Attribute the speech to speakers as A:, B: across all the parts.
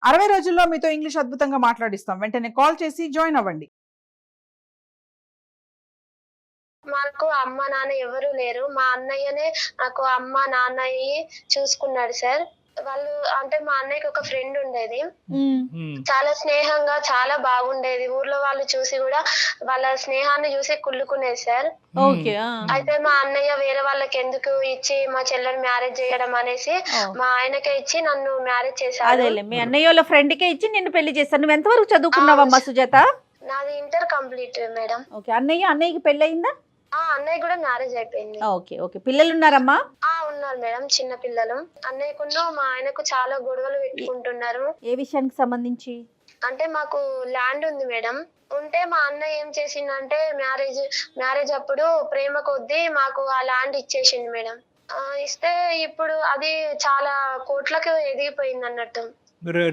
A: 60 రోజుల్లో మీతో ఇంగ్లీష్ అద్భుతంగా మాట్లాడిస్తాం. వెంటనే కాల్ చేసి జాయిన్ అవ్వండి.
B: మాకు అమ్మ నాన్న ఎవరు లేరు. మా అన్నయ్యనే నాకు అమ్మ నాన్న అయ్యి చూసుకున్నాడు సార్. వాళ్ళు అంటే మా అన్నయ్యకి ఒక ఫ్రెండ్ ఉండేది. చాలా స్నేహంగా చాలా బాగుండేది. ఊర్లో వాళ్ళు చూసి కూడా వాళ్ళ స్నేహాన్ని చూసి కుళ్ళుకునేది సార్.
C: ఓకే.
B: అయితే మా అన్నయ్య వేరే వాళ్ళకి ఎందుకు ఇచ్చి మా చెల్లెని మ్యారేజ్ చేయడం అనేసి మా ఆయనకే ఇచ్చి నన్ను మ్యారేజ్ చేశాడు.
C: అదేలే మీ అన్నయ్య వాళ్ళ ఫ్రెండ్ కే ఇచ్చి నిన్ను పెళ్లి చేస్తాను. నువ్వు ఎంతవరకు చదువుకున్నావమ్మా సుజాత?
B: నాది ఇంటర్ కంప్లీట్ మేడం.
C: ఓకే. అన్నయ్యకి పెళ్లి అయిందా?
B: అన్నయ్య కూడా మ్యారేజ్ అయిపోయింది.
C: Okay okay. పిల్లలు ఉన్నారమ్మా?
B: ఉన్నారు మేడం, చిన్న పిల్లలు. అన్నయ్యకున్న మా ఆయనకు చాలా గొడవలు పెట్టుకుంటున్నారు.
C: ఏ విషయానికి సంబంధించి?
B: అంటే మాకు ల్యాండ్ ఉంది మేడం. ఉంటే మా అన్నయ్య ఏం చేసిందంటే మ్యారేజ్ అప్పుడు ప్రేమ కొద్దీ మాకు ఆ ల్యాండ్ ఇచ్చేసింది మేడం. ఇస్తే ఇప్పుడు అది చాలా కోట్లకు ఎదిగిపోయింది అన్నట్టు.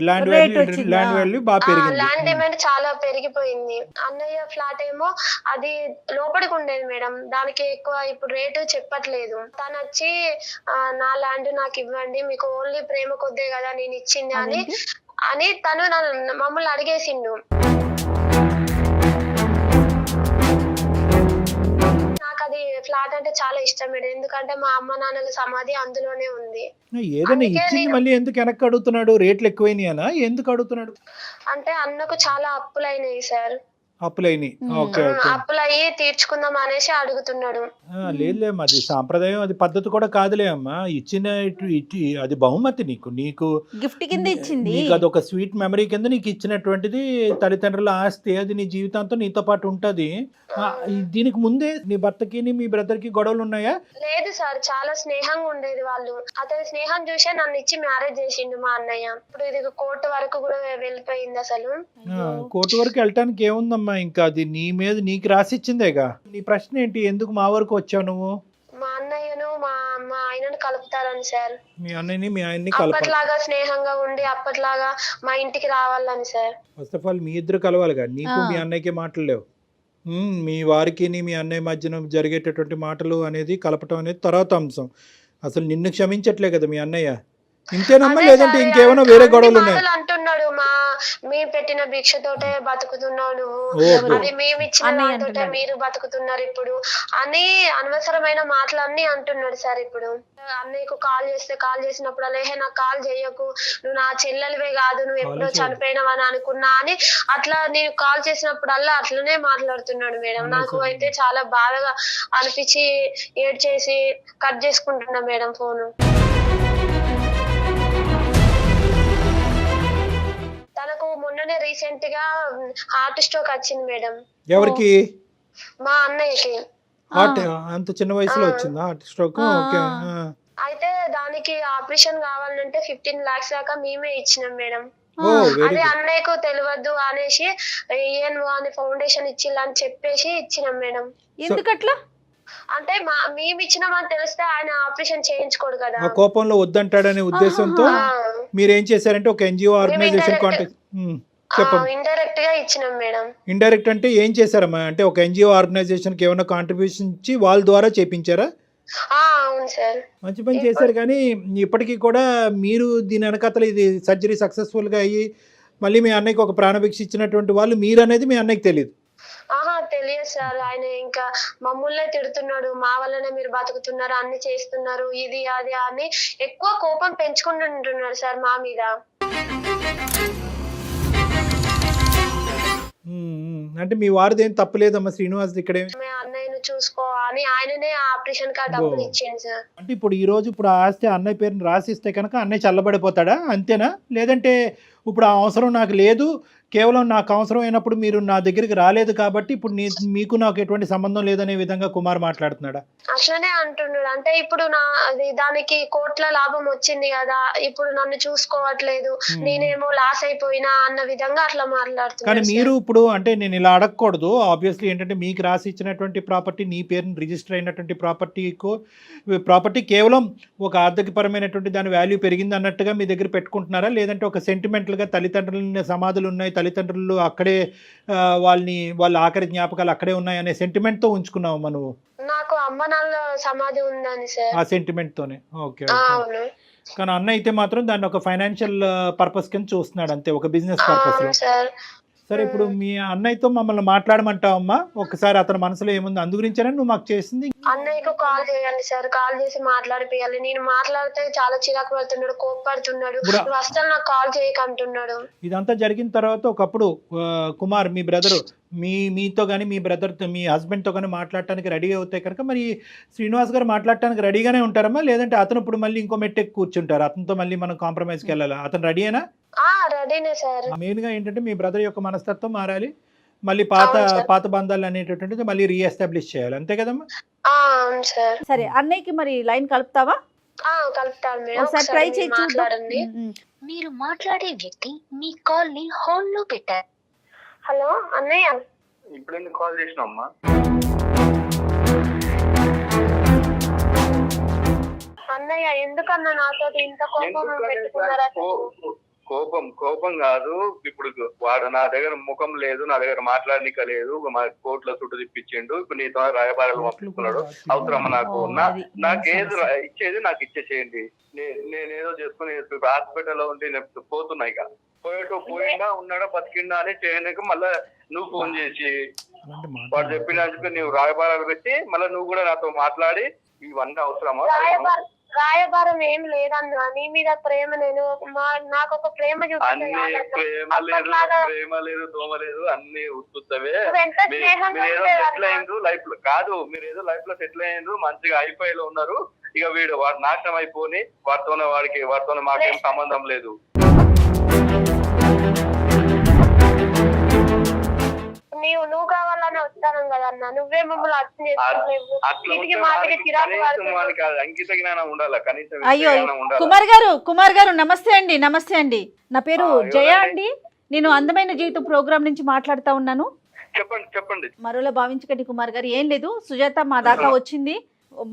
D: ల్యాండ్
B: డిమాండ్ చాలా పెరిగిపోయింది. అన్నయ్య ఫ్లాట్ ఏమో అది లోపలికి ఉండేది మేడం. దానికి ఎక్కువ ఇప్పుడు రేటు చెప్పట్లేదు. తను వచ్చి నా ల్యాండ్ నాకు ఇవ్వండి, మీకు ఓన్లీ ప్రేమ కొద్దే కదా నేను ఇచ్చింది అని తను మమ్మల్ని అడిగేసిండు. అది ఫ్లాట్ అంటే చాలా ఇష్టం మేడం. ఎందుకంటే మా అమ్మ నాన్నల సమాధి అందులోనే ఉంది.
D: ఏదైనా ఇచ్చింది మళ్ళీ ఎందుకు వెనక్కి అడుగుతున్నాడు? రేట్లు ఎక్కువైనాయనా? ఎందుకు అడుగుతున్నాడు?
B: అంటే అన్నకు చాలా అప్పులైనాయి సార్.
D: అప్పులైనాయి.
B: అప్పులయ్యి తీర్చుకుందాం అనేసి అడుగుతున్నాడు.
D: లేదులే, అది సాంప్రదాయం, అది పద్ధతి కూడా కాదులే అమ్మా. ఇచ్చిన అది బహుమతి, నీకు
C: గిఫ్ట్ కింద ఇచ్చింది.
D: నీకు అది ఒక స్వీట్ మెమరీ కింద నీకు ఇచ్చినటువంటిది తల్లిదండ్రుల ఆస్తి. అది నీ జీవితాంతం నీతో పాటు ఉంటది. దీనికి ముందే నీ భర్తకి మీ బ్రదర్ కి గొడవలు ఉన్నాయా?
B: లేదు సార్, చాలా స్నేహంగా ఉండేది వాళ్ళు. అతని స్నేహం చూసే నన్ను ఇచ్చి మ్యారేజ్ చేసిండు మా అన్నయ్య. ఇప్పుడు ఇది కోర్టు వరకు కూడా వెళ్ళిపోయింది. అసలు
D: కోర్టు వరకు వెళ్ళటానికి ఏముందమ్మా? ఇంకా అది నీ మీద నీకు రాసిచ్చిందేగా. నీ ప్రశ్న ఏంటి? ఎందుకు మా వరకు వచ్చావు నువ్వు?
B: మా అన్నయ్యను మా ఆయనను కలుపుతారని సార్.
D: మీ అన్నయ్యని మీ ఆయన్ని
B: అప్పట్లాగా స్నేహంగా ఉండి అప్పట్లాగా మా ఇంటికి రావాలని సార్.
D: ఫస్ట్ ఆఫ్ ఆల్ మీ ఇద్దరు కలవాలిగా. నీకు మీ అన్నయ్యకి మాటలు లేవు. మీ వారికి మీ అన్నయ్య మధ్యన జరిగేటటువంటి మాటలు అనేది కలపటం అనేది తర్వాత అంశం. అసలు నిన్ను క్షమించట్లే కదా మీ అన్నయ్య. ఇంతేనమ్మా, లేదంటే ఇంకేమైనా వేరే గొడవలు ఉన్నాయి?
B: అంటున్నాడు, మేము పెట్టిన భిక్షతోటే బతుకుతున్నావు నువ్వు, అది మేము ఇచ్చిన దాంతోటే మీరు బతుకుతున్నారు ఇప్పుడు అని అనవసరమైన మాటలన్నీ అంటున్నాడు సార్. ఇప్పుడు అన్నయ్యకు కాల్ చేసినప్పుడు అలా నాకు కాల్ చేయకు, నువ్వు నా చెల్లెలివే కాదు, నువ్వు ఎప్పుడో చనిపోయినావు అని అనుకున్నా అని అట్లా నేను కాల్ చేసినప్పుడల్లా అట్లనే మాట్లాడుతున్నాడు మేడం. నాకు అయితే చాలా బాధగా అనిపించి ఏడ్చేసి కట్ చేసుకుంటున్నా మేడం ఫోను. తనకు మొన్ననే రీసెంట్ గా హార్ట్ స్ట్రోక్ వచ్చింది మేడం.
D: ఎవరికి?
B: మా అన్నయ్యకి.
D: అంత చిన్న వయసులో వచ్చిందా హార్ట్ స్ట్రోక్?
B: అయితే దానికి ఆపరేషన్ కావాలంటే 15 lakhs దాకా మేమే ఇచ్చినాం మేడం. అదే అన్నయ్యకు తెలియదు అనేసి ఏఎన్ఓ అని ఫౌండేషన్ ఇచ్చిల్లని చెప్పేసి ఇచ్చినాం మేడం.
C: ఎందుకట్లా?
B: అంటే మేము ఇచ్చినామని తెలిస్తే ఆయన ఆపరేషన్ చేయించుకోడు కదా.
D: ఆ కోపంలో వద్దంటాడనే ఉద్దేశంతో మీరేం చేశారంటే ఒక ఎన్జిఓ ఆర్గనైజేషన్ కాంటాక్ట్
B: ఇండైరెక్ట్ గా ఇచ్చినాం మేడం.
D: ఇండైరెక్ట్ అంటే ఏం చేశారమ్మా? అంటే ఒక ఎన్జిఓ ఆర్గనైజేషన్ కి ఏమైనా కాంట్రిబ్యూషన్ ఇచ్చి వాళ్ళ ద్వారా చేపించారా?
B: అవును సార్,
D: మంచి పని చేశారు. కానీ ఇప్పటికీ కూడా మీరు దీని వెనకతలు ఇది సర్జరీ సక్సెస్ఫుల్ గా అయ్యి మళ్ళీ మీ అన్నయ్యకి ఒక ప్రాణభిక్ష ఇచ్చినటువంటి వాళ్ళు మీరు అనేది మీ అన్నయ్యకి తెలియదు?
B: తెలియదు సార్. ఆయన ఇంకా మమ్మల్నే తిడుతున్నాడు, మా వల్లనే మీరు బతుకుతున్నారు, అన్ని చేస్తున్నారు, ఇది అది అని ఎక్కువ కోపం పెంచుకుంటుంటున్నాడు సార్ మా మీద.
D: అంటే మీ వారిది ఏం తప్పలేదమ్మా శ్రీనివాస్ ఇక్కడ?
B: అన్నయ్యను చూసుకో అని ఆయననే ఆపరేషన్ కి డబ్బులు ఇచ్చాను సార్.
D: అంటే ఇప్పుడు ఆ ఆస్తి అన్నయ్య పేరుని రాసిస్తే కనుక అన్నయ్య చల్లబడిపోతాడా? అంతేనా? లేదంటే ఇప్పుడు ఆ అవసరం నాకు లేదు, కేవలం నాకు అవసరం అయినప్పుడు మీరు నా దగ్గరికి రాలేదు కాబట్టి ఇప్పుడు మీకు నాకు ఎటువంటి సంబంధం లేదనే విధంగా కుమార్ మాట్లాడుతున్నాడా?
B: అట్లనే అంటున్నాడు. అంటే ఇప్పుడు దానికి కోట్ల లాభం వచ్చింది కదా, ఇప్పుడు నన్ను చూసుకోవట్లేదు, నేనేమో లాస్ అయిపోయినా అన్న విధంగా అట్లా మాట్లాడుతున్నాడు.
D: కానీ మీరు ఇప్పుడు అంటే నేను ఇలా అడగకూడదు. ఆబ్వియస్లీ ఏంటంటే మీకు రాసి ఇచ్చినటువంటి ప్రాపర్టీ, నీ పేరుని రిజిస్టర్ అయినటువంటి ప్రాపర్టీ కేవలం ఒక ఆర్థికపరమైనటువంటి దాని వాల్యూ పెరిగింది అన్నట్టుగా మీ దగ్గర పెట్టుకుంటున్నారా? లేదంటే ఒక సెంటిమెంటల్గా తల్లిదండ్రుల సమాధులు ఉన్నాయి, తల్లిదండ్రులు అక్కడే వాళ్ళ ఆఖరి జ్ఞాపకాలు అక్కడే ఉన్నాయి అనే సెంటిమెంట్ తో ఉంచుకున్నావు నువ్వు?
B: నాకు అమ్మ నాన్న సమాధి ఉందని సార్.
D: ఆ సెంటిమెంట్ తోనే. ఓకే. కానీ అన్న అయితే మాత్రం దాన్ని ఒక ఫైనాన్షియల్ పర్పస్ కింద చూస్తున్నాడు అంతే, ఒక బిజినెస్ పర్పస్ లో.
B: అవును సార్.
D: సరే ఇప్పుడు మీ అన్నయ్యతో మమ్మల్ని మాట్లాడమంటావమ్మా, ఒకసారి అతని మనసులో ఏముంది అందు గురించేనా నువ్వు మాకు చేసింది?
B: అన్నయ్యకు కాల్ చేయండి సార్, కాల్ చేసి మాట్లాడిపియాలి. నేను మాట్లాడితే చాలా చిరాకు పడుతున్నాడు, కోప్పడుతున్నాడు, నువ్వు అసలు నాకు కాల్ చేయకంటున్నాడు.
D: ఇదంతా జరిగిన తర్వాత ఒకప్పుడు కుమార్ మీ బ్రదరు మీతో కానీ మీ బ్రదర్తో మీ హస్బెండ్తో కానీ మాట్లాడటానికి రెడీ అవుతాయి కనుక మరి శ్రీనివాస్ గారు మాట్లాడటానికి రెడీగానే ఉంటారమ్మా, లేదంటే అతను ఇప్పుడు మళ్ళీ ఇంకో మెట్టెక్కి కూర్చుంటారు, అతనితో మళ్ళీ మనం కాంప్రమైజ్కి వెళ్ళాలి? అతను రెడీయేనా?
B: రెడీనే సార్.
D: మెయిన్గా ఏంటంటే మీ బ్రదర్ యొక్క మనస్తత్వం మారాలి, మళ్ళీ పాత బంధాలు అనేటటువంటిది మళ్ళీ రీఎస్టాబ్లిష్ చేయాలి, అంతే కదమ్మా?
B: అవును సార్.
C: సరే అన్నయ్యకి మరి లైన్ కలుపుతావా?
B: కలుపుతాను మేడం,
C: ఒకసారి ట్రై చేయి
B: మాట్లాడండి.
E: మీరు మాట్లాడే వ్యక్తి మీ కాల్ ని హోల్డ్ లో పెట్టారు.
B: హలో అన్నయ్య.
F: ఇప్పుడు ఎందుకు కాల్ చేసినావమ్మా?
B: అన్నయ్య ఎందుకన్నా నాతో ఇంత కోపం పెట్టుకున్నారా?
F: కోపం కాదు, ఇప్పుడు వాడు నా దగ్గర ముఖం లేదు, నా దగ్గర మాట్లాడనిక లేదు, మా కోర్టులో చుట్టూ తిప్పించిండు, ఇప్పుడు నీతో రాయబారాలు పంపిస్తున్నాడు, అవసరమా నాకు? నాకేది ఇచ్చేది నాకు ఇచ్చేసేయండి, నేనేదో చేసుకుని హాస్పిటల్లో ఉండి పోతున్నా, ఇక పోయిందా ఉన్నాడా బతికిండా అని చేయడానికి మళ్ళా నువ్వు ఫోన్ చేసి వాడు చెప్పినందుకు నువ్వు రాయబారాలు పెట్టి మళ్ళీ నువ్వు కూడా నాతో మాట్లాడి ఇవన్నీ అవసరమా?
B: రాయబారం ఏం లేదన్నా, నీ మీద ప్రేమ, నేను నాకు ఒక ప్రేమ
F: అన్ని ప్రేమ లేదు దోమ లేదు, అన్ని ఉత్తుత్తవే. మీరేదో సెటిల్ అయ్యిండ్రు లైఫ్ లో, కాదు మీరేదో లైఫ్ లో సెటిల్ అయ్యిండ్రు, మంచిగా ఐఫైలో ఉన్నారు, ఇక వాడు నాశనం అయిపోని వాడితోనే మాకేం సంబంధం లేదు.
B: నువ్వు కావాలని వస్తాను కదా అన్న, నువ్వే మమ్మల్ని అర్థం చేసుకోలేదు.
F: అంకిత జ్ఞానం ఉండాలి కనీసం.
C: అయ్యో కుమార్ గారు నమస్తే అండి. నా పేరు జయ అండి, నేను అందమైన జీవితం ప్రోగ్రామ్ నుంచి మాట్లాడుతా ఉన్నాను.
F: చెప్పండి.
C: మరోలా భావించకండి కుమార్ గారు, ఏం లేదు, సుజాత మా దాకా వచ్చింది,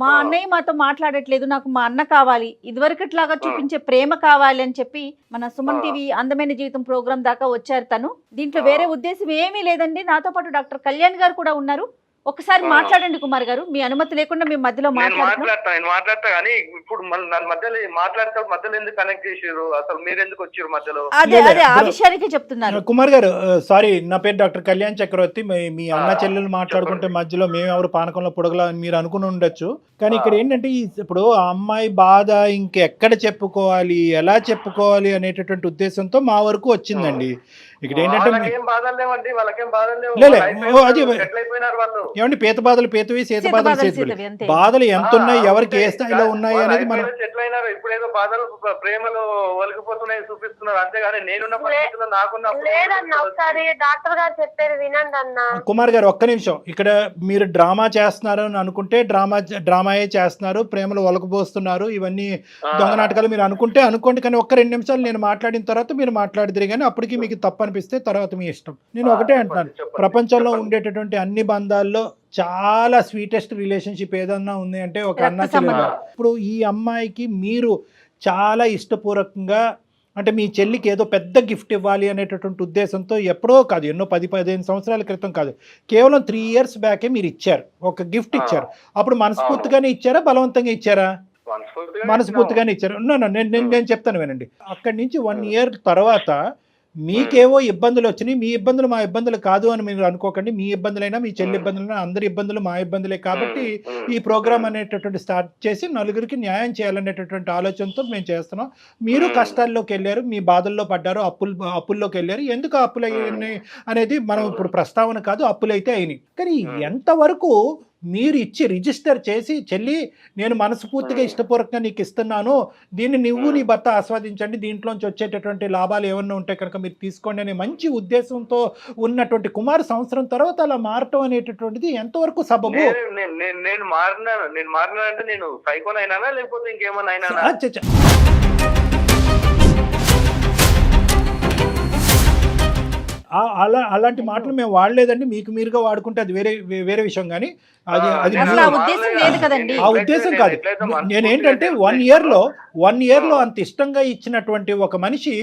C: మా అన్నయ్య మాతో మాట్లాడట్లేదు, నాకు మా అన్న కావాలి, ఇదివరకట్లాగా చూపించే ప్రేమ కావాలి అని చెప్పి మన సుమన్ టీవీ అందమైన జీవితం ప్రోగ్రామ్ దాకా వచ్చారు తను. దీంట్లో వేరే ఉద్దేశం ఏమీ లేదండి. నాతో పాటు డాక్టర్ కళ్యాణ్ గారు కూడా ఉన్నారు, ఒకసారి మాట్లాడండి కుమార్ గారు, మీ అనుమతి లేకుండా మేము మధ్యలో
F: మాట్లాడతా కానీ ఇప్పుడు మధ్యలో ఎందుకు కనెక్ట్ చేసారు? అసలు మీరు ఎందుకు వచ్చారు మధ్యలో?
C: అదే ఆ విషయానికి చెప్తున్నారు.
D: కుమార్ గారు సారీ, నా పేరు డాక్టర్ కళ్యాణ్ చక్రవర్తి. మీ అన్న చెల్లెలు మాట్లాడుకుంటే మధ్యలో మేము ఎవరు పానకంలో పొడగలా అని మీరు అనుకుని ఉండొచ్చు, కానీ ఇక్కడ ఏంటంటే ఇప్పుడు ఆ అమ్మాయి బాధ ఇంకెక్కడ చెప్పుకోవాలి, ఎలా చెప్పుకోవాలి అనేటటువంటి ఉద్దేశంతో మా వరకు వచ్చిందండి. ఇక్కడ ఏంటంటే ఏమండి పీత బాధలు పీతవి, సీత బాధలు సీతవి, బాధలు ఎంత ఉన్నాయి, ఎవరికి ఏ స్థాయిలో ఉన్నాయి అనేది మనం
F: ఇప్పుడు ఏదో బాధలు ప్రేమలో ఒలిగిపోతున్నాయి చూపిస్తున్నారు, అంతేగాని నేనున్న పరిస్థితుల్లో నాకున్న.
B: డాక్టర్ గారు చెప్పేది వినండి అన్న.
D: కుమార్ గారు ఒక్క నిమిషం, ఇక్కడ మీరు డ్రామా చేస్తున్నారు అని అనుకుంటే డ్రామాయే చేస్తున్నారు, ప్రేమలో ఒలకపోస్తున్నారు, ఇవన్నీ దొంగ నాటకాలు మీరు అనుకోండి, కానీ ఒక్క 2 నిమిషాలు నేను మాట్లాడిన తర్వాత మీరు మాట్లాడితే కానీ అప్పటికి మీకు తప్పు అనిపిస్తే తర్వాత మీ ఇష్టం. నేను ఒకటే అంటున్నాను, ప్రపంచంలో ఉండేటటువంటి అన్ని బంధాల్లో చాలా స్వీటెస్ట్ రిలేషన్షిప్ ఏదన్నా ఉంది అంటే ఒక అన్న చెల్లెలు. ఇప్పుడు ఈ అమ్మాయికి మీరు చాలా ఇష్టపూర్వకంగా అంటే మీ చెల్లికి ఏదో పెద్ద గిఫ్ట్ ఇవ్వాలి అనేటటువంటి ఉద్దేశంతో ఎప్పుడో కాదు, ఎన్నో 10-15 సంవత్సరాల క్రితం కాదు, కేవలం 3 years బ్యాకే మీరు ఇచ్చారు, ఒక గిఫ్ట్ ఇచ్చారు. అప్పుడు మనస్ఫూర్తిగానే ఇచ్చారా, బలవంతంగా ఇచ్చారా? మనస్ఫూర్తిగానే ఇచ్చారు. నేను చెప్తాను వినండి. అక్కడి నుంచి 1 year తర్వాత మీకేవో ఇబ్బందులు వచ్చినాయి, మీ ఇబ్బందులు మా ఇబ్బందులు కాదు అని మీరు అనుకోకండి, మీ ఇబ్బందులైనా మీ చెల్లి ఇబ్బందులైనా అందరి ఇబ్బందులు మా ఇబ్బందులే, కాబట్టి ఈ ప్రోగ్రామ్ అనేటటువంటి స్టార్ట్ చేసి నలుగురికి న్యాయం చేయాలనేటటువంటి ఆలోచనతో మేము చేస్తున్నాం. మీరు కష్టాల్లోకి వెళ్ళారు, మీ బాధల్లో పడ్డారు, అప్పుల్లోకి వెళ్ళారు. ఎందుకు అప్పులు అయ్యాయి అనేది మనం ఇప్పుడు ప్రస్తావన కాదు, అప్పులైతే అయినాయి. కానీ ఎంతవరకు మీరు ఇచ్చి రిజిస్టర్ చేసి చెల్లి నేను మనస్ఫూర్తిగా ఇష్టపూర్వకంగా నీకు ఇస్తున్నాను, దీన్ని నువ్వు నీ భర్త ఆస్వాదించండి, దీంట్లోంచి వచ్చేటటువంటి లాభాలు ఏమన్నా ఉంటే కనుక మీరు తీసుకోండి అనే మంచి ఉద్దేశంతో ఉన్నటువంటి కుమార్ సంవత్సరం తర్వాత అలా మారటం అనేటటువంటిది ఎంతవరకు సబబు?
F: నేను మారినానంటే నేను సైకోనైనా లేకపోతే ఇంకేమన్నా అయినా?
D: అలాంటి మాటలు మేము వాడలేదండి, మీకు మీరుగా వాడుకుంటే అది వేరే విషయం, కానీ అది ఆ ఉద్దేశం కాదు. నేనేంటంటే 1 yearలో అంత ఇష్టంగా ఇచ్చినటువంటి ఒక మనిషి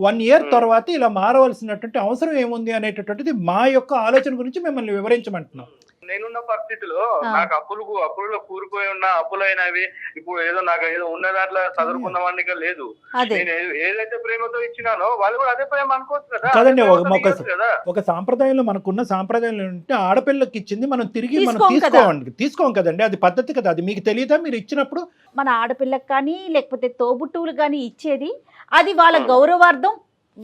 D: 1 year తర్వాత ఇలా మారవలసినటువంటి అవసరం ఏముంది అనేటటువంటిది మా యొక్క ఆలోచన గురించి మిమ్మల్ని వివరించమంటున్నాం.
F: నేనున్న పరిస్థితిలో నాకు అప్పులలో కూరుకుపోయి ఉన్న అప్పులైనవి ఇప్పుడు ఏదో నాకు ఏదో ఉన్న దాంట్లో చదువుకున్నవాడిని లేదు. నేను ఏదైతే ప్రేమతో ఇచ్చినానో వాళ్ళు కూడా అదే ప్రేమ అనుకోవచ్చు కదా.
D: కదండి, ఒక సాంప్రదాయంలో మనకున్న సాంప్రదాయంలో ఉంటే ఆడపిల్లకి ఇచ్చింది మనం తిరిగి మనం తీసుకోం కదండి, అది పద్ధతి కదా. అది మీకు తెలియదా? మీరు ఇచ్చినప్పుడు
C: మన ఆడపిల్లకి కానీ లేకపోతే తోబుట్టువులు కానీ ఇచ్చేది అది వాళ్ళ గౌరవార్థం.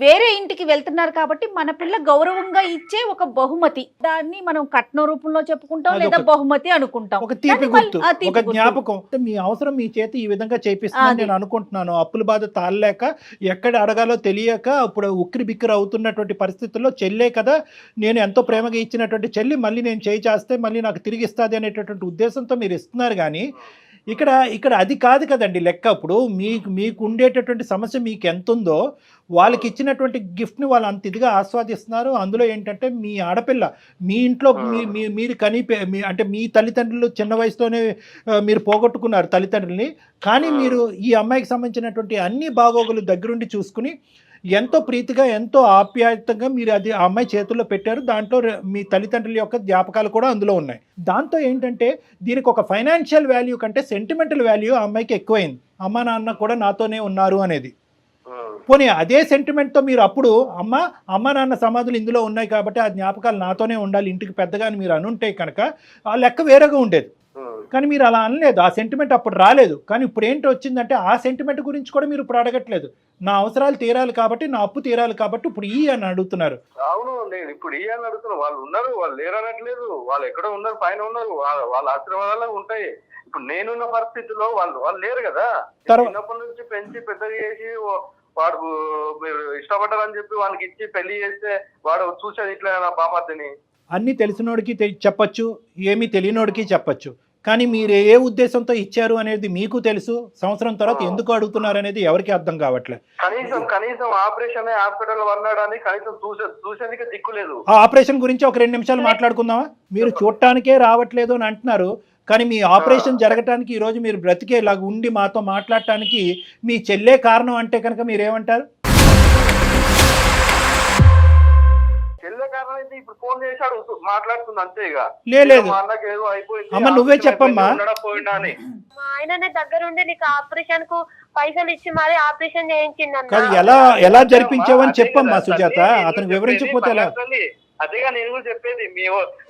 C: వేరే ఇంటికి వెళ్తున్నారు కాబట్టి మన పిల్ల గౌరవంగా ఇచ్చే ఒక బహుమతి, దాన్ని మనం కట్న రూపంలో చెప్పుకుంటాం లేదా బహుమతి అనుకుంటాం.
D: ఒక తీపి గుర్తు, ఒక జ్ఞాపకం. మీ అవసరం మీ చేతి ఈ విధంగా చేపిస్తాను నేను అనుకుంటున్నాను. అప్పుల బాధ తాళలేక ఎక్కడ అడగాలో తెలియక ఇప్పుడు ఉక్కిరి బిక్కిరి అవుతున్నటువంటి పరిస్థితుల్లో చెల్లే కదా, నేను ఎంతో ప్రేమగా ఇచ్చినటువంటి చెల్లి మళ్ళీ నేను చేయి చేస్తే మళ్ళీ నాకు తిరిగి ఇస్తుంది అనేటటువంటి ఉద్దేశంతో మీరు ఇస్తున్నారు. కానీ ఇక్కడ అది కాదు కదండి లెక్క. ఇప్పుడు మీకు ఉండేటటువంటి సమస్య మీకు ఎంత ఉందో వాళ్ళకి ఇచ్చినటువంటి గిఫ్ట్ని వాళ్ళు అంత ఇదిగా ఆస్వాదిస్తున్నారు. అందులో ఏంటంటే మీ ఆడపిల్ల మీ ఇంట్లో మీరు అంటే మీ తల్లిదండ్రులు చిన్న వయసులోనే మీరు పోగొట్టుకున్నారు తల్లిదండ్రుల్ని. కానీ మీరు ఈ అమ్మాయికి సంబంధించినటువంటి అన్ని బాగోగులు దగ్గరుండి చూసుకుని ఎంతో ప్రీతిగా ఎంతో ఆప్యాయతంగా మీరు అది ఆ అమ్మాయి చేతుల్లో పెట్టారు. దాంట్లో మీ తల్లిదండ్రుల యొక్క జ్ఞాపకాలు కూడా అందులో ఉన్నాయి. దాంతో ఏంటంటే దీనికి ఒక ఫైనాన్షియల్ వాల్యూ కంటే సెంటిమెంటల్ వాల్యూ ఆ అమ్మాయికి ఎక్కువైంది. అమ్మ నాన్న కూడా నాతోనే ఉన్నారు అనేది. పోనీ అదే సెంటిమెంట్తో మీరు అప్పుడు అమ్మ నాన్న సమాధులు ఇందులో ఉన్నాయి కాబట్టి ఆ జ్ఞాపకాలు నాతోనే ఉండాలి ఇంటికి పెద్దగా అని మీరు అనుంటే కనుక ఆ లెక్క వేరేగా ఉండేది. కానీ మీరు అలా అనలేదు, ఆ సెంటిమెంట్ అప్పుడు రాలేదు. కానీ ఇప్పుడు ఏంటి వచ్చిందంటే ఆ సెంటిమెంట్ గురించి కూడా మీరు ఇప్పుడు అడగట్లేదు. నా అవసరాలు తీరాలి కాబట్టి, నా అప్పు తీరాలి కాబట్టి ఇప్పుడు ఈ అని అడుగుతున్నారు.
F: అవును, నేను ఇప్పుడు ఈ అని అడుగుతున్నా. వాళ్ళు ఉన్నారు, వాళ్ళు లేరనట్లేదు. వాళ్ళు ఎక్కడో ఉన్నారు, పైన ఉన్నారు, వాళ్ళ ఆశీర్వాదాలు ఉంటాయి. ఇప్పుడు నేనున్న పరిస్థితిలో వాళ్ళు లేరు కదా. చిన్నప్పటి నుంచి పెంచి పెద్దగా చేసి వాడు మీరు ఇష్టపడ్డారని చెప్పి వాళ్ళకి ఇచ్చి పెళ్లి చేస్తే వాడు చూసేది ఇట్లా నా బామర్దిని.
D: అన్నీ తెలిసినోడికి చెప్పచ్చు, ఏమీ తెలియనోడికి చెప్పచ్చు. కానీ మీరు ఏ ఉద్దేశంతో ఇచ్చారు అనేది మీకు తెలుసు. సంవత్సరం తర్వాత ఎందుకు అడుగుతున్నారు అనేది ఎవరికి అర్థం కావట్లేదు.
F: కనీసం ఆపరేషన్ హాస్పిటల్ వన్నాడని కనీసం చూసేందుకు దిక్కులేదు.
D: ఆ ఆపరేషన్ గురించి ఒక 2 నిమిషాలు మాట్లాడుకుందామా? మీరు చూడటానికే రావట్లేదు అని అంటున్నారు. కానీ మీ ఆపరేషన్ జరగటానికి ఈరోజు మీరు బ్రతికేలాగా ఉండి మాతో మాట్లాడటానికి మీ చెల్లే కారణం అంటే కనుక మీరేమంటారు?
F: ఇప్పుడు ఫోన్ చేశాడు, మాట్లాడుతుంది అంతే. ఇక
D: లేదు అమ్మ నువ్వే చెప్పమ్మా.
B: మా ఆయననే దగ్గరుండి నీకు ఆపరేషన్ కు పైసలు ఇచ్చి మరి ఆపరేషన్ చేయించింది.
D: ఎలా జరిపించావని చెప్పమ్మా సుజాత. అతనికి వివరించకపోతే ఎలా?
F: అదేగా నేను కూడా చెప్పేది.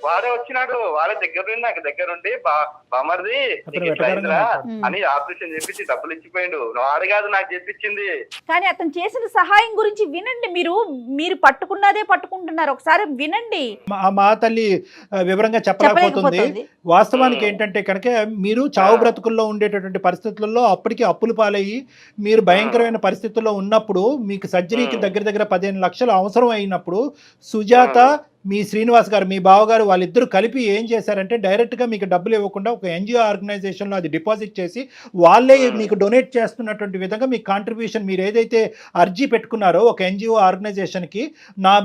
F: వాడే వచ్చినాడు, వాడే నాకు దగ్గరుండి బామర్ది అని ఆపరేషన్ చేపించి డబ్బులు ఇచ్చిపోయిండు. వాడు కాదు నాకు చెప్పించింది.
C: కానీ అతను చేసిన సహాయం గురించి వినండి. మీరు పట్టుకున్నదే పట్టుకుంటున్నారు, ఒకసారి వినండి.
D: మా తల్లి వివరంగా చెప్పలేకపోతుంది. వాస్తవానికి ఏంటంటే కనుక మీరు చావు బ్రతుకుల్లో ఉండేటటువంటి పరిస్థితుల్లో అప్పటికి అప్పులు పాలయ్యి మీరు భయంకరమైన పరిస్థితుల్లో ఉన్నప్పుడు మీకు సర్జరీకి దగ్గర 15 లక్షలు అవసరం అయినప్పుడు సుజాత మీ శ్రీనివాస్ గారు మీ బావగారు వాళ్ళిద్దరూ కలిపి ఏం చేశారంటే డైరెక్ట్గా మీకు డబ్బులు ఇవ్వకుండా ఒక ఎన్జిఓ ఆర్గనైజేషన్లో అది డిపాజిట్ చేసి వాళ్ళే మీకు డొనేట్ చేస్తున్నటువంటి విధంగా మీ కాంట్రిబ్యూషన్ మీరు ఏదైతే అర్జీ పెట్టుకున్నారో ఒక ఎన్జిఓ ఆర్గనైజేషన్కి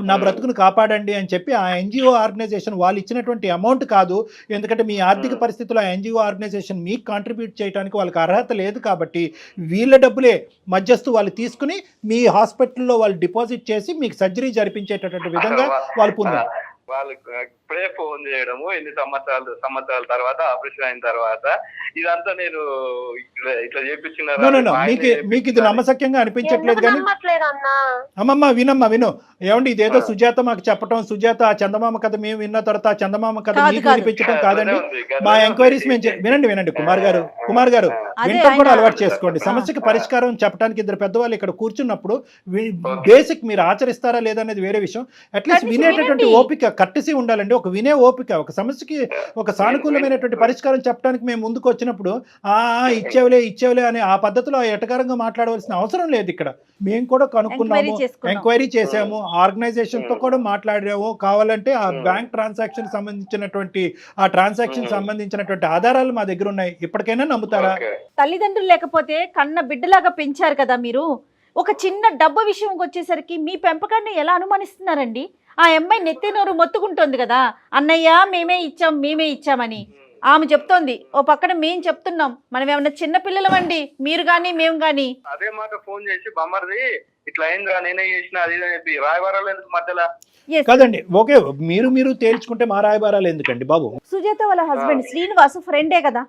D: నా బ్రతుకును కాపాడండి అని చెప్పి ఆ ఎన్జిఓ ఆర్గనైజేషన్ వాళ్ళు ఇచ్చినటువంటి అమౌంట్ కాదు. ఎందుకంటే మీ ఆర్థిక పరిస్థితుల్లో ఆ ఎన్జిఓ ఆర్గనైజేషన్ మీకు కాంట్రిబ్యూట్ చేయడానికి వాళ్ళకి అర్హత లేదు కాబట్టి వీళ్ళ డబ్బులే మధ్యస్థు వాళ్ళు తీసుకుని మీ హాస్పిటల్లో వాళ్ళు డిపాజిట్ చేసి మీకు సర్జరీ జరిపించేటటువంటి విధంగా వాళ్ళు పొందారు.
F: వాళ్ళకి ఇప్పుడే ఫోన్ చేయడము ఎన్ని సంవత్సరాల తర్వాత ఆపరేషన్ అయిన తర్వాత ఇదంతా నేను ఇట్లా చేపించిన
D: మీకు ఇది నమ్మశక్యంగా అనిపించట్లేదు. కానీ అమ్మమ్మ విను ఏమండి ఇదేదో సుజాత మాకు చెప్పటం, సుజాత ఆ చందమామ కథ మేము విన్న తర్వాత చందమామ కథ మీకు వినిపించడం కాదండి. మా ఎంక్వైరీస్ మేము వినండి కుమార్ గారు వింటం కూడా అలవాటు చేసుకోండి. సమస్యకి పరిష్కారం చెప్పడానికి ఇద్దరు పెద్దవాళ్ళు ఇక్కడ కూర్చున్నప్పుడు బేసిక్ మీరు ఆచరిస్తారా లేదా అనేది వేరే విషయం. అట్లీస్ట్ వినేటటువంటి ఓపిక కట్టసి ఉండాలండి. ఒక వినే ఓపిక, ఒక సమస్యకి ఒక సానుకూలమైనటువంటి పరిష్కారం చెప్పడానికి మేము ముందుకు వచ్చినప్పుడు ఇచ్చేవలే అనే ఆ పద్ధతిలో ఎటకారంగా మాట్లాడవలసిన అవసరం లేదు. ఇక్కడ మేము కూడా కనుక్కున్నాము, ఎంక్వైరీ చేసాము, ఆర్గనైజేషన్ తో కూడా మాట్లాడాము. కావాలంటే ఆ బ్యాంక్ ట్రాన్సాక్షన్ సంబంధించినటువంటి ఆధారాలు మా దగ్గర ఉన్నాయి. ఇప్పటికైనా నమ్ముతారా?
C: తల్లిదండ్రులు లేకపోతే కన్న బిడ్డలాగా పెంచారు కదా మీరు. ఒక చిన్న డబ్బు విషయంకి వచ్చేసరికి మీ పెంపకాన్ని ఎలా అనుమానిస్తున్నారండి? ఆ అమ్మాయి నెత్తి నోరు మొత్తుకుంటోంది కదా, అన్నయ్య మేమే ఇచ్చామని. ఆమె చెప్తోంది, ఓ పక్కన మేము చెప్తున్నాం, మనం ఏమన్నా చిన్న పిల్లలమండి మీరు గాని మేము గాని.
F: అదే మాట ఫోన్ చేసి బొమ్మరిది ఇట్లా అయిందిరా నేనే చేసిన అది ఇది అని చెప్పి రాయబారాలు ఎందుకు మధ్యలో?
C: Yes.
D: కాదండి, ఓకే, మీరు తేల్చుకుంటే మా రాయబారాలు ఎందుకండి బాబు?
C: సుజాత వాళ్ళ హస్బెండ్ శ్రీనివాస్ ఫ్రెండే కదా,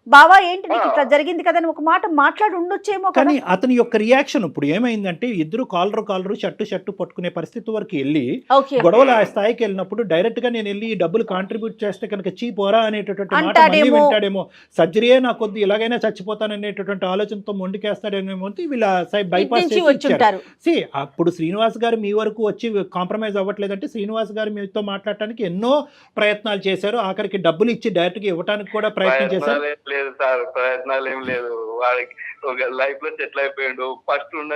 C: బావా ఏంటి నీకు ఇట్లా జరిగింది కదా అని ఒక మాట మాట్లాడి ఉండొచ్చేమో కదా.
D: కానీ అతని యొక్క రియాక్షన్ ఇప్పుడు ఏమైందంటే ఇద్దరు కాలరు షట్టు పట్టుకునే పరిస్థితి వరకు వెళ్ళి
C: ఓకే
D: గొడవలు ఆ స్థాయికి వెళ్ళినప్పుడు డైరెక్ట్ గా నేను వెళ్ళి ఈ డబ్బులు కాంట్రిబ్యూట్ చేస్తే కనుక పోరా అనేటటువంటి మాట మళ్ళీ
C: అంటాడేమో.
D: వింటాడేమో, సర్జరీయే నా కొద్ది ఇలాగైనా చచ్చిపోతాను అనేటటువంటి ఆలోచనతో మొండికేస్తాడేమో వీళ్ళ బైపాస్
C: నుంచి వచ్చుంటారు.
D: అప్పుడు శ్రీనివాస్ గారు మీ వరకు వచ్చి కాంప్రమైజ్ అవ్వట్లేదంటే శ్రీనివాస్ గారు మీతో మాట్లాడటానికి ఎన్నో ప్రయత్నాలు చేశారు, ఆఖరికి డబ్బులు ఇచ్చి డైరెక్ట్ గా ఇవ్వడానికి కూడా ప్రయత్నం చేశారు.
F: లేదు సార్, ప్రయత్నాలు ఏం లేదు. వాడికి ఒక లైఫ్ లో సెటిల్ అయిపోయాడు. ఫస్ట్ ఉన్న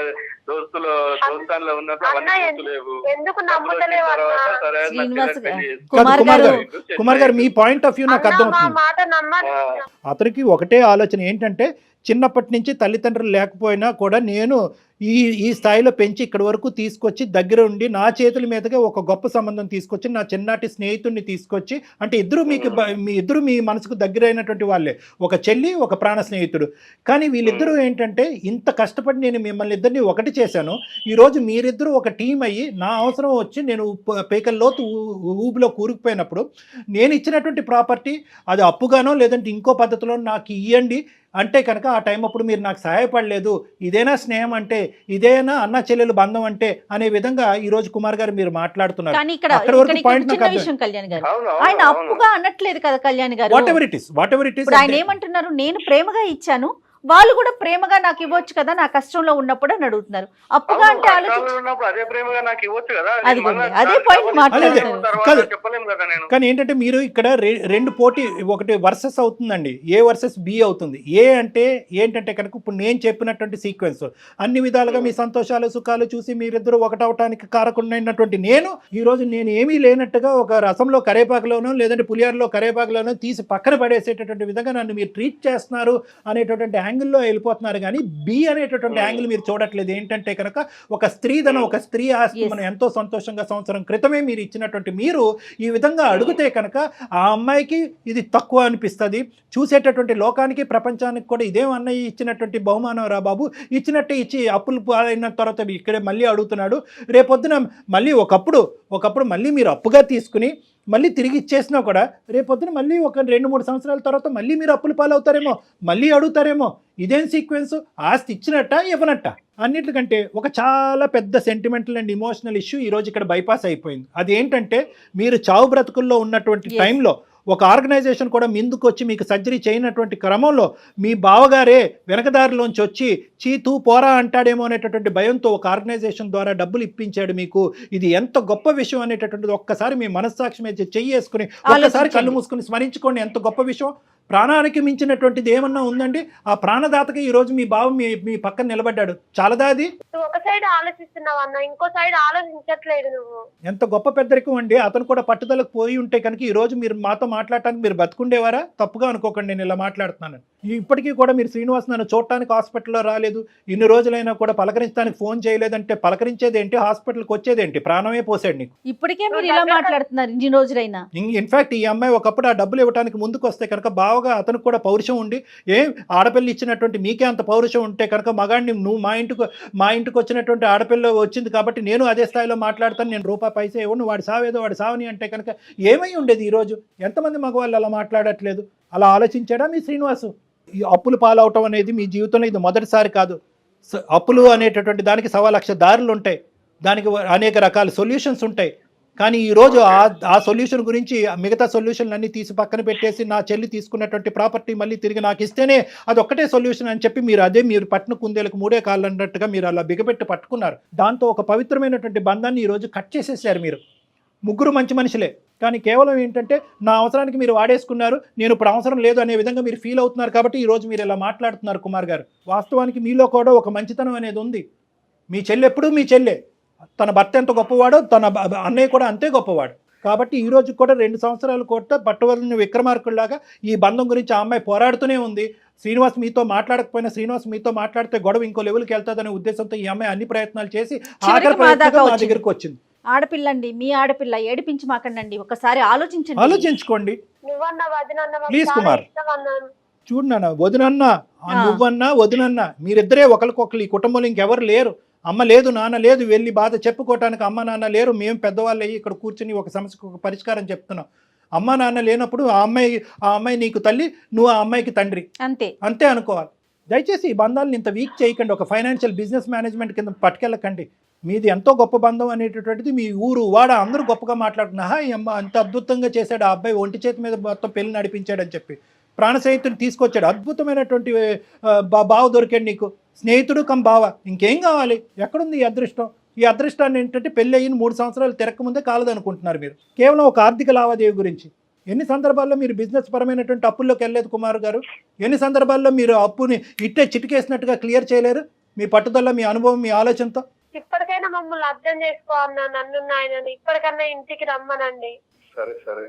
F: దోస్తాన్లో ఉన్నప్పుడు అవన్నీ గుర్తులేవు.
B: ఎందుకు నమ్ముతలేవు అన్న?
F: సరే
C: శ్రీనివాస్
D: కుమార్ గారు మీ పాయింట్ ఆఫ్ వ్యూ నాకు
B: అన్న, మా
D: అర్థమవుతుంది.
B: మాట నమ్మని
D: అతనికి ఒకటే ఆలోచన ఏంటంటే చిన్నప్పటి నుంచి తల్లిదండ్రులు లేకపోయినా కూడా నేను ఈ స్థాయిలో పెంచి ఇక్కడి వరకు తీసుకొచ్చి దగ్గర ఉండి నా చేతుల మీదుగా ఒక గొప్ప సంబంధం తీసుకొచ్చి నా చిన్నటి స్నేహితుడిని తీసుకొచ్చి, అంటే ఇద్దరు మీ మనసుకు దగ్గరైనటువంటి వాళ్ళే, ఒక చెల్లి ఒక ప్రాణ స్నేహితుడు. కానీ వీళ్ళిద్దరూ ఏంటంటే ఇంత కష్టపడి నేను మిమ్మల్ని ఇద్దరిని ఒకటి చేశాను, ఈరోజు మీరిద్దరూ ఒక టీం అయ్యి నా అవసరం వచ్చి నేను పేకల్లోతు ఊబిలో కూరుకుపోయినప్పుడు నేను ఇచ్చినటువంటి ప్రాపర్టీ అది అప్పుగానో లేదంటే ఇంకో పద్ధతిలో నాకు ఇవ్వండి అంటే కనుక ఆ టైం అప్పుడు మీరు నాకు సహాయపడలేదు, ఇదేనా స్నేహం అంటే, ఇదేనా అన్న చెల్లెలు బంధం అంటే అనే విధంగా ఈ రోజు కుమార్ గారు మీరు మాట్లాడుతున్నారు.
C: కానీ ఇక్కడ
D: అక్కడ వరకు పాయింట్
C: చిన్న విషయం కళ్యాణ్ గారు, ఆయన అప్పుగా అనట్లేదు కదా కళ్యాణ్ గారు.
D: వాట్ ఎవర్ ఇట్ ఇస్
C: ఇప్పుడు ఆయన ఏమంటున్నారు, నేను ప్రేమగా ఇచ్చాను, వాళ్ళు కూడా ప్రేమగా నాకు ఇవ్వచ్చు కదా నా కష్టంలో ఉన్నప్పుడు అని అడుగుతున్నారు. అప్పుగా అంటే
F: అదే ప్రేమగా నాకు ఇవ్వచ్చు కదా,
C: అదే పాయింట్ మాట్లాడుతున్నారు.
F: చెప్పలేము కదా నేను.
D: కానీ ఏంటంటే మీరు ఇక్కడ రెండు పోటీ, ఒకటి వర్సెస్ అవుతుందండి, ఏ వర్సెస్ బి అవుతుంది. ఏ అంటే ఏంటంటే కనుక ఇప్పుడు నేను చెప్పినటువంటి సీక్వెన్స్ అన్ని విధాలుగా మీ సంతోషాలు సుఖాలు చూసి మీరిద్దరూ ఒకటవటానికి కారకున్నటువంటి ఈ రోజు నేను ఏమీ లేనట్టుగా ఒక రసంలో కరేపాకులోనో లేదంటే పులిహారలో కరేపాకులోనో తీసి పక్కన పడేసేటటువంటి విధంగా నన్ను మీరు ట్రీట్ చేస్తున్నారు అనేటటువంటి యాంగిల్లో వెళ్ళిపోతున్నారు. కానీ బి అనేటటువంటి యాంగిల్ మీరు చూడట్లేదు. ఏంటంటే కనుక ఒక స్త్రీధనం, ఒక స్త్రీ ఆస్తి మనం ఎంతో సంతోషంగా సంవత్సరం క్రితమే మీరు ఇచ్చినటువంటి మీరు ఈ విధంగా అడిగితే కనుక ఆ అమ్మాయికి ఇది తక్కువ అనిపిస్తుంది, చూసేటటువంటి లోకానికి ప్రపంచానికి కూడా ఇదేం అన్నయ్య ఇచ్చినటువంటి బహుమానం రా బాబు, ఇచ్చినట్టే ఇచ్చి అప్పులు అయిన తర్వాత ఇక్కడే మళ్ళీ అడుగుతున్నాడు. రేపొద్దున మళ్ళీ ఒకప్పుడు మళ్ళీ మీరు అప్పుగా తీసుకుని మళ్ళీ తిరిగి ఇచ్చేసినా కూడా రేపొద్దున మళ్ళీ ఒక 2-3 సంవత్సరాల తర్వాత మళ్ళీ మీరు అప్పులు పాలవుతారేమో, మళ్ళీ అడుగుతారేమో. ఇదేం సీక్వెన్స్? ఆస్తి ఇచ్చినట్ట ఇవ్వనట్ట? అన్నిటికంటే ఒక చాలా పెద్ద సెంటిమెంటల్ అండ్ ఇమోషనల్ ఇష్యూ ఈరోజు ఇక్కడ బైపాస్ అయిపోయింది. అది ఏంటంటే మీరు చావు బ్రతుకుల్లో ఉన్నటువంటి టైంలో ఒక ఆర్గనైజేషన్ కూడా ముందుకు వచ్చి మీకు సర్జరీ చేయనటువంటి క్రమంలో మీ బావగారే వెనకదారిలోంచి వచ్చి తూ పోరా అంటాడేమో అనేటటువంటి భయంతో ఒక ఆర్గనైజేషన్ ద్వారా డబ్బులు ఇప్పించాడు మీకు. ఇది ఎంత గొప్ప విషయం అనేటటువంటిది ఒక్కసారి మీ మనస్సాక్షి మీద చెయ్యేసుకుని ఒక్కసారి కళ్ళు మూసుకుని స్మరించుకోండి. ఎంత గొప్ప విషయం, ప్రాణానికి మించినటువంటిది ఏమన్నా ఉందండి? ఆ ప్రాణదాతకి ఈ రోజు మీ బావ మీ పక్కన నిలబడ్డాడు, చాలదా అది?
B: నువ్వు ఒక సైడ్ ఆలోచిస్తున్నావు అన్న, ఇంకో సైడ్ ఆలోచించట్లేదు నువ్వు.
D: ఎంత గొప్ప పెద్దరికం అండి. అతను కూడా పట్టుదలకు పోయి ఉంటే కనుక ఈ రోజు మీరు మాతో మాట్లాడటానికి మీరు బతుకుండేవారా? తప్పుగా అనుకోకండి, నేను ఇలా మాట్లాడుతున్నాను. ఇప్పటికీ కూడా మీరు శ్రీనివాస్ నన్ను చూడటానికి హాస్పిటల్లో రాలేదు, ఇన్ని రోజులైనా కూడా పలకరించడానికి ఫోన్ చేయలేదంటే పలకరించేది ఏంటి, హాస్పిటల్కి వచ్చేది ఏంటి? ప్రాణమే పోసాడు నీకు.
C: ఇప్పటికే మీరు ఇలా మాట్లాడుతున్నారు ఇన్ని రోజులైనా.
D: ఇన్ఫాక్ట్ ఈ అమ్మాయి ఒకప్పుడు ఆ డబ్బులు ఇవ్వడానికి ముందుకు వస్తే కనుక బావగా అతనికి కూడా పౌరుషం ఉండి, ఆడపిల్ల ఇచ్చినటువంటి మీకే అంత పౌరుషం ఉంటే కనుక మగాడిని నువ్వు మా ఇంటికి వచ్చినటువంటి ఆడపిల్ల వచ్చింది కాబట్టి నేను అదే స్థాయిలో మాట్లాడతాను, నేను రూపాయి పైసా ఇవ్వను, వాడి సావేదో వాడి సావని అంటే కనుక ఏమై ఉండేది? ఈరోజు ఎంతమంది మగవాళ్ళు అలా మాట్లాడట్లేదు? అలా ఆలోచించాడా మీ శ్రీనివాసు? ఈ అప్పులు పాలవటం అనేది మీ జీవితంలో ఇది మొదటిసారి కాదు. అప్పులు అనేటటువంటి దానికి 1,00,000 దారులు ఉంటాయి, దానికి అనేక రకాల సొల్యూషన్స్ ఉంటాయి. కానీ ఈరోజు ఆ సొల్యూషన్ గురించి మిగతా సొల్యూషన్లు అన్నీ తీసి పక్కన పెట్టేసి నా చెల్లి తీసుకున్నటువంటి ప్రాపర్టీ మళ్ళీ తిరిగి నాకు ఇస్తేనే అది ఒక్కటే సొల్యూషన్ అని చెప్పి మీరు పట్టిన కుందేలకు 3 కాళ్ళు అన్నట్టుగా మీరు అలా బిగపెట్టి పట్టుకున్నారు. దాంతో ఒక పవిత్రమైనటువంటి బంధాన్ని ఈరోజు కట్ చేసేసారు మీరు. ముగ్గురు మంచి మనుషులే, కానీ కేవలం ఏంటంటే నా అవసరానికి మీరు వాడేసుకున్నారు, నేను ఇప్పుడు అవసరం లేదు అనే విధంగా మీరు ఫీల్ అవుతున్నారు కాబట్టి ఈరోజు మీరు ఇలా మాట్లాడుతున్నారు కుమార్ గారు. వాస్తవానికి మీలో కూడా ఒక మంచితనం అనేది ఉంది. మీ చెల్లి ఎప్పుడూ మీ చెల్లె, తన భర్త ఎంత గొప్పవాడో తన అన్నయ్య కూడా అంతే గొప్పవాడు. కాబట్టి ఈ రోజు కూడా 2 సంవత్సరాలు కూడా పట్టువలని విక్రమార్కుల్లాగా ఈ బంధం గురించి ఆ అమ్మాయి పోరాడుతూనే ఉంది. శ్రీనివాస్ మీతో మాట్లాడకపోయినా శ్రీనివాస్ మీతో మాట్లాడితే గొడవ ఇంకో లెవెల్కి వెళ్తుందనే ఉద్దేశంతో ఈ అమ్మాయి అన్ని ప్రయత్నాలు చేసి ఆఖరి ప్రయత్నంగా మా దగ్గరకు వచ్చింది.
C: ఆడపిల్ల అండి, మీ ఆడపిల్ల, ఏడిపించి మాకండి, ఒకసారి ఆలోచించండి.
D: ఆలోచించుకోండి
B: నువ్వన్నా వదినన్నా మాకు
D: ప్లీజ్
B: చాలా
D: కుమార్.
B: ఇష్టం అన్నాను.
D: చూడు నాన్న, వదినన్నా నువ్వన్నా వదినన్నా మీరిద్దరే ఒకరికొకరు, ఈ కుటుంబంలో ఇంకెవరు లేరు. అమ్మ లేదు, నాన్న లేదు, వెళ్ళి బాధ చెప్పుకోవటానికి అమ్మ నాన్న లేరు. మేము పెద్దవాళ్ళు అయ్యి ఇక్కడ కూర్చుని ఒక సమస్యకు ఒక పరిష్కారం చెప్తున్నాం. అమ్మ నాన్న లేనప్పుడు ఆ అమ్మాయి నీకు తల్లి, నువ్వు ఆ అమ్మాయికి తండ్రి, అంతే అనుకోవాలి. దయచేసి ఈ బంధాలను ఇంత వీక్ చేయకండి. ఒక ఫైనాన్షియల్ బిజినెస్ మేనేజ్మెంట్ కింద పట్టుకెళ్ళకండి. మీది ఎంతో గొప్ప బంధం అనేటటువంటిది మీ ఊరు వాడ అందరూ గొప్పగా మాట్లాడుతున్నా, ఈ అమ్మ అంత అద్భుతంగా చేశాడు ఆ అబ్బాయి, ఒంటి చేతి మీద మొత్తం పెళ్లి నడిపించాడని చెప్పి ప్రాణ స్నేహితుని తీసుకొచ్చాడు, అద్భుతమైనటువంటి బావ దొరికాడు నీకు, స్నేహితుడు కమ్ బావ, ఇంకేం కావాలి? ఎక్కడుంది ఈ అదృష్టం? ఈ అదృష్టాన్ని ఏంటంటే పెళ్ళి అయిన 3 సంవత్సరాలు తిరగకముందే కాలదనుకుంటున్నారు మీరు, కేవలం ఒక ఆర్థిక లావాదేవీ గురించి. ఎన్ని సందర్భాల్లో మీరు బిజినెస్ పరమైనటువంటి అప్పుల్లోకి వెళ్ళలేదు కుమార్ గారు? ఎన్ని సందర్భాల్లో మీరు అప్పుని ఇట్టే చిటికేసినట్టుగా క్లియర్ చేయలేరు? మీ పట్టుదల, మీ అనుభవం, మీ ఆలోచనతో.
B: ఇప్పటికైనా మమ్మల్ని అర్థం చేసుకో అన్నా, నన్ను నాయనని ఇప్పటికన్నా ఇంటికి రమ్మనండి.
F: సరే సరే.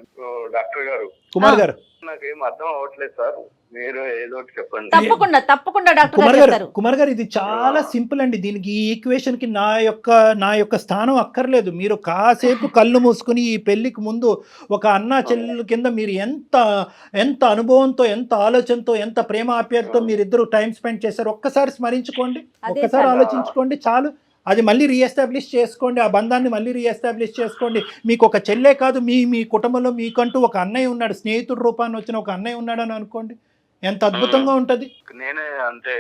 F: డాక్టర్ గారు,
D: కుమార్ గారు,
F: నాకేం అర్థం అవ్వట్లేదు సార్, మీరు ఏదో ఒకటి చెప్పండి.
C: తప్పకుండా డాక్టర్
D: కుమార్
C: గారు
D: గారు,
C: చెప్తారు.
D: కుమార్ గారు, ఇది చాలా సింపుల్ అండి. దీనికి ఈ ఈక్వేషన్ కి నా యొక్క స్థానం అక్కర్లేదు. మీరు కాసేపు కళ్ళు మూసుకుని ఈ పెళ్లికి ముందు ఒక అన్నా చెల్లెల కింద మీరు ఎంత అనుభవంతో, ఎంత ఆలోచనతో, ఎంత ప్రేమ ఆప్యాయతతో మీరిద్దరు టైం స్పెండ్ చేశారు ఒక్కసారి స్మరించుకోండి, ఒక్కసారి ఆలోచించుకోండి చాలు. అది మళ్ళీ రీఎస్టాబ్లిష్ చేసుకోండి, ఆ బంధాన్ని మళ్ళీ రీఎస్టాబ్లిష్ చేసుకోండి. మీకు ఒక చెల్లె కాదు, మీ కుటుంబంలో మీకంటూ ఒక అన్నయ్య ఉన్నాడు, స్నేహితుడు రూపాన్ని వచ్చిన ఒక అన్నయ్య ఉన్నాడని అనుకోండి, ఎంత అద్భుతంగా ఉంటుంది.
F: నేనే అంటే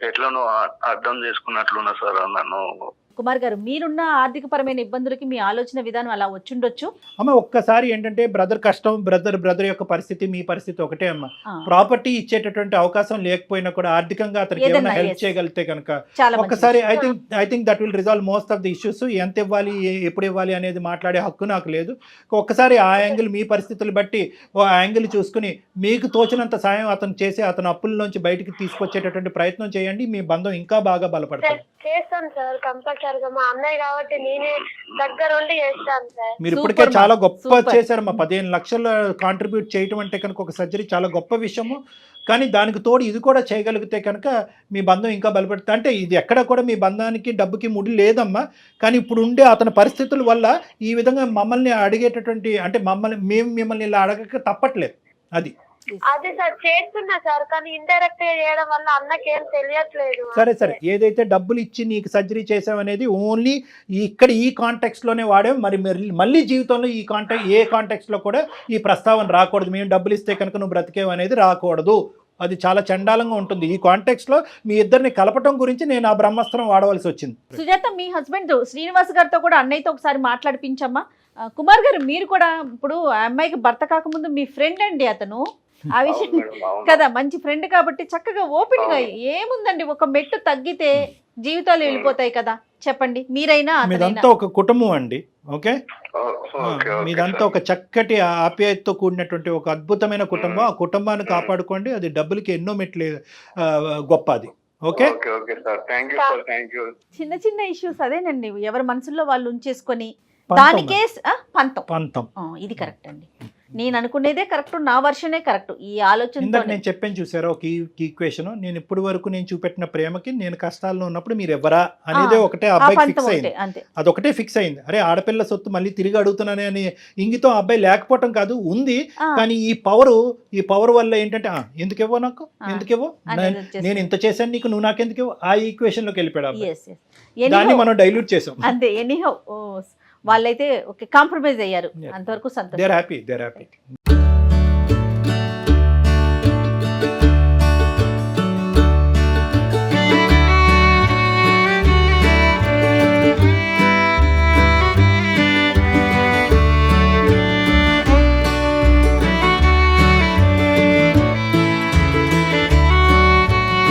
F: ఎట్లనో అర్థం చేసుకున్నట్లున్నా సార్ నన్ను.
C: కుమార్ గారు, మీరున్న ఆర్థిక పరమైన ఇబ్బందులకి మీ ఆలోచన విధానం అలా వచ్చుండొచ్చు.
D: అమ్మ ఒక్కసారి ఏంటంటే బ్రదర్ కష్టం, బ్రదర్ యొక్క పరిస్థితి, మీ పరిస్థితి ఒకటే అమ్మ. ప్రాపర్టీ ఇచ్చేటటువంటి అవకాశం లేకపోయినా కూడా ఆర్థికంగా అతనికి ఏమైనా హెల్ప్ చేయగలిగితే కనుక ఒక్కసారి I think that will resolve most of the issues. ఎంత ఇవ్వాలి, ఎప్పుడు ఇవ్వాలి అనేది మాట్లాడే హక్కు నాకు లేదు. ఒక్కసారి ఆ యాంగిల్, మీ పరిస్థితులు బట్టి ఓ యాంగిల్ చూసుకుని మీకు తోచినంత సాయం అతను చేసి అతను అప్పుల్లోంచి బయటికి తీసుకొచ్చేటటువంటి ప్రయత్నం చేయండి. మీ బంధం ఇంకా బాగా బలపడుతుంది.
B: చేస్తాను సార్, కంపల్సరిగా. మా అన్నయ్య కాబట్టి నేనే దగ్గర ఉండి చేస్తాను సార్.
D: మీరు ఇప్పటికే చాలా గొప్ప చేశారు. మా 15 లక్షలు కాంట్రిబ్యూట్ చేయటం అంటే కనుక ఒక సర్జరీ చాలా గొప్ప విషయము. కానీ దానికి తోడు ఇది కూడా చేయగలిగితే కనుక మీ బంధం ఇంకా బలపడుతుంది. అంటే ఇది ఎక్కడ కూడా మీ బంధానికి డబ్బుకి ముడి లేదమ్మా. కానీ ఇప్పుడు ఉండే అతని పరిస్థితుల వల్ల ఈ విధంగా మమ్మల్ని అడిగేటటువంటి, అంటే మేము మిమ్మల్ని ఇలా అడగక తప్పట్లేదు.
B: అదే సార్ చేస్తున్నా సార్, కానీ ఇండైరెక్ట్ గా చేయడం వల్ల అన్నకేం తెలియట్లేదు.
D: సరే ఏదైతే డబ్బులు ఇచ్చి నీకు సర్జరీ చేసామనేది ఓన్లీ ఇక్కడ ఈ కాంటెక్స్ట్ లోనే వాడాం. మళ్ళీ జీవితంలో ఏ కాంటెక్స్ట్ లో కూడా ఈ ప్రస్తావన రాకూడదు. మేము డబ్బులు ఇస్తే కనుక నువ్వు బ్రతికేవు అనేది రాకూడదు. అది చాలా చండాలంగా ఉంటుంది. ఈ కాంటెక్స్ట్ లో మీ ఇద్దరిని కలపటం గురించి నేను ఆ బ్రహ్మాస్త్రం వాడవలసి వచ్చింది.
C: సుజాత, మీ హస్బెండ్ శ్రీనివాస్ గారితో కూడా అన్నయ్యతో ఒకసారి మాట్లాడిపించమ్మా. కుమార్ గారు, మీరు కూడా ఇప్పుడు ఆ అమ్మాయికి భర్త కాకముందు మీ ఫ్రెండ్ అండి అతను, ఆ విషయం కదా, మంచి ఫ్రెండ్ కాబట్టి చక్కగా ఓపెన్ గా, ఏముందండి ఒక మెట్టు తగ్గితే జీవితాలు వెళ్ళిపోతాయి కదా, చెప్పండి. మీరైనా
D: మీదంతా ఒక కుటుంబం అండి. ఓకే, మీదంతా ఒక చక్కటి ఆప్యాయతతో కూడినటువంటి ఒక అద్భుతమైన కుటుంబం. ఆ కుటుంబాన్ని కాపాడుకోండి. అది డబ్బులకి ఎన్నో మెట్లు గొప్ప. అది ఓకే.
C: చిన్న ఇష్యూస్ అదేనండి, ఎవరి మనసులో వాళ్ళు ఉంచేసుకొని దానికే పంతం. ఇది కరెక్ట్ అండి. నేను అనుకునేదే కరెక్ట్, నా వర్షనే కరెక్ట్. ఈ ఆలోచన
D: నేను చెప్పాను చూసారా ఒక ఈక్వేషన్. నేను ఇప్పటి వరకు నేను చూపెట్టిన ప్రేమకి నేను కష్టాల్లో ఉన్నప్పుడు మీరు ఎవరా అనేదే ఒకటే అబ్బాయికి ఫిక్స్ అయింది. అదొకటే ఫిక్స్ అయింది. అరే ఆడపిల్ల సొత్తు మళ్ళీ తిరిగి అడుగుతున్నానే అని ఇంగితో అబ్బాయి లేకపోవటం కాదు, ఉంది. కానీ ఈ పవర్ వల్ల ఏంటంటే ఎందుకేవో నాకు, ఎందుకేవో నేను ఇంత చేశాను నీకు, నువ్వు నాకెందుకేవో, ఆ ఈక్వేషన్ లోకి వెళ్ళిపోయాడు. దాన్ని మనం డైల్యూట్ చేసాం
C: అంతే. ఎనీహౌ వాళ్ళైతే ఓకే కాంప్రమైజ్ అయ్యారు, అంతవరకు సంతోషం.
D: They are happy.